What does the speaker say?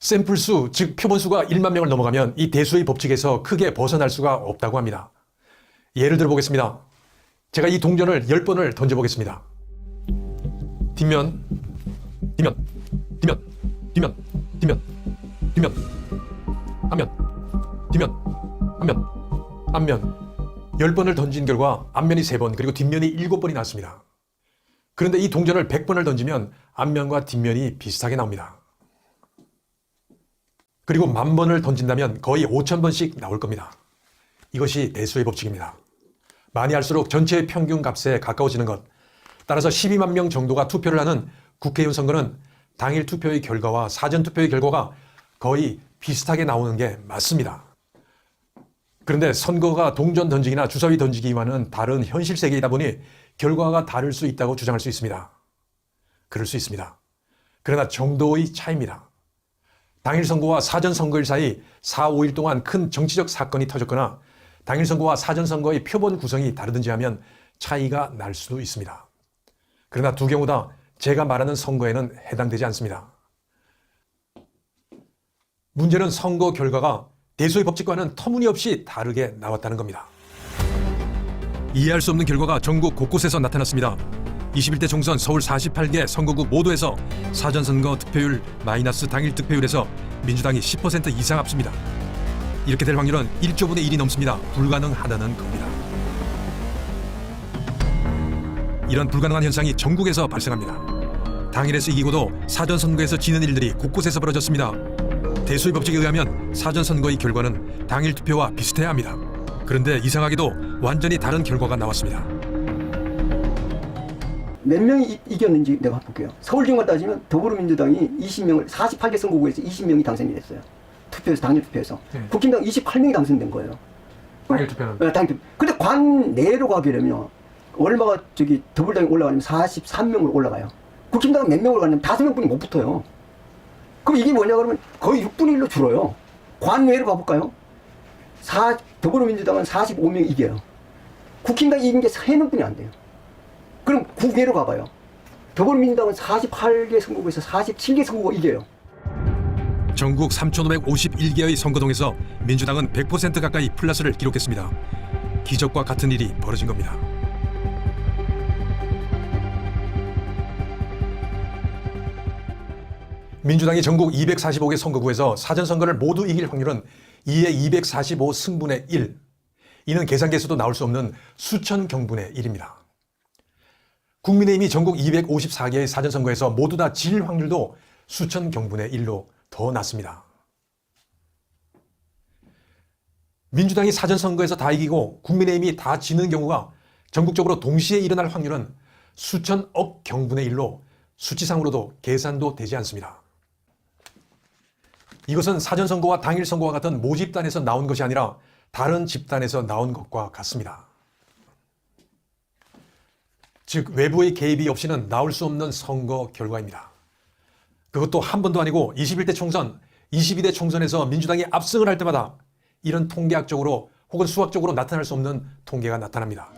샘플수, 즉 표본수가 1만 명을 넘어가면 이 대수의 법칙에서 크게 벗어날 수가 없다고 합니다. 예를 들어 보겠습니다. 제가 이 동전을 10번을 던져보겠습니다. 뒷면, 뒷면, 뒷면, 뒷면, 뒷면, 뒷면, 앞면, 뒷면, 앞면, 앞면. 10번을 던진 결과 앞면이 3번, 그리고 뒷면이 7번이 나왔습니다. 그런데 이 동전을 100번을 던지면 앞면과 뒷면이 비슷하게 나옵니다. 그리고 10,000번을 던진다면 거의 5,000번씩 나올 겁니다. 이것이 대수의 법칙입니다. 많이 할수록 전체의 평균 값에 가까워지는 것. 따라서 12만 명 정도가 투표를 하는 국회의원 선거는 당일 투표의 결과와 사전 투표의 결과가 거의 비슷하게 나오는 게 맞습니다. 그런데 선거가 동전 던지기나 주사위 던지기와는 다른 현실 세계이다 보니 결과가 다를 수 있다고 주장할 수 있습니다. 그럴 수 있습니다. 그러나 정도의 차이입니다. 당일 선거와 사전 선거일 사이 4, 5일 동안 큰 정치적 사건이 터졌거나 당일 선거와 사전 선거의 표본 구성이 다르든지 하면 차이가 날 수도 있습니다. 그러나 두 경우 다 제가 말하는 선거에는 해당되지 않습니다. 문제는 선거 결과가 대수의 법칙과는 터무니없이 다르게 나왔다는 겁니다. 이해할 수 없는 결과가 전국 곳곳에서 나타났습니다. 21대 총선 서울 48개 선거구 모두에서 사전선거 득표율 마이너스 당일 득표율에서 민주당이 10% 이상 앞섭니다. 이렇게 될 확률은 1조분의 1이 넘습니다. 불가능하다는 겁니다. 이런 불가능한 현상이 전국에서 발생합니다. 당일에서 이기고도 사전선거에서 지는 일들이 곳곳에서 벌어졌습니다. 대수의 법칙에 의하면 사전선거의 결과는 당일 투표와 비슷해야 합니다. 그런데 이상하게도 완전히 다른 결과가 나왔습니다. 몇 명이 이겼는지 내가 볼게요. 서울중만 따지면 더불어민주당이 20명을 48개 선거구에서 20명이 당선이 됐어요. 투표에서 당일 투표에서. 네. 국힘당 28명이 당선된 거예요. 당일 투표는? 네, 당일 투표. 근데 관 내로 가게 되면 얼마가 더불당이 올라가면 43명으로 올라가요. 국힘당은 몇 명을 가냐면 5명뿐이 못 붙어요. 그럼 이게 뭐냐 그러면 거의 6분의 1로 줄어요. 관 외로 가볼까요? 더불어민주당은 45명 이겨요. 국힘당이 이긴 게 3명뿐이 안 돼요. 그럼 국외로 가봐요. 더불어민주당은 48개 선거구에서 47개 선거구 이겨요. 전국 3,551개의 선거동에서 민주당은 100% 가까이 플러스를 기록했습니다. 기적과 같은 일이 벌어진 겁니다. 민주당이 전국 245개 선거구에서 사전선거를 모두 이길 확률은 2의 245 승분의 1. 이는 계산계에서도 나올 수 없는 수천 경분의 1입니다. 국민의힘이 전국 254개의 사전선거에서 모두 다 질 확률도 수천 경분의 1로 더 낮습니다. 민주당이 사전선거에서 다 이기고 국민의힘이 다 지는 경우가 전국적으로 동시에 일어날 확률은 수천억 경분의 1로 수치상으로도 계산도 되지 않습니다. 이것은 사전선거와 당일선거와 같은 모집단에서 나온 것이 아니라 다른 집단에서 나온 것과 같습니다. 즉 외부의 개입이 없이는 나올 수 없는 선거 결과입니다. 그것도 한 번도 아니고 21대 총선, 22대 총선에서 민주당이 압승을 할 때마다 이런 통계학적으로 혹은 수학적으로 나타날 수 없는 통계가 나타납니다.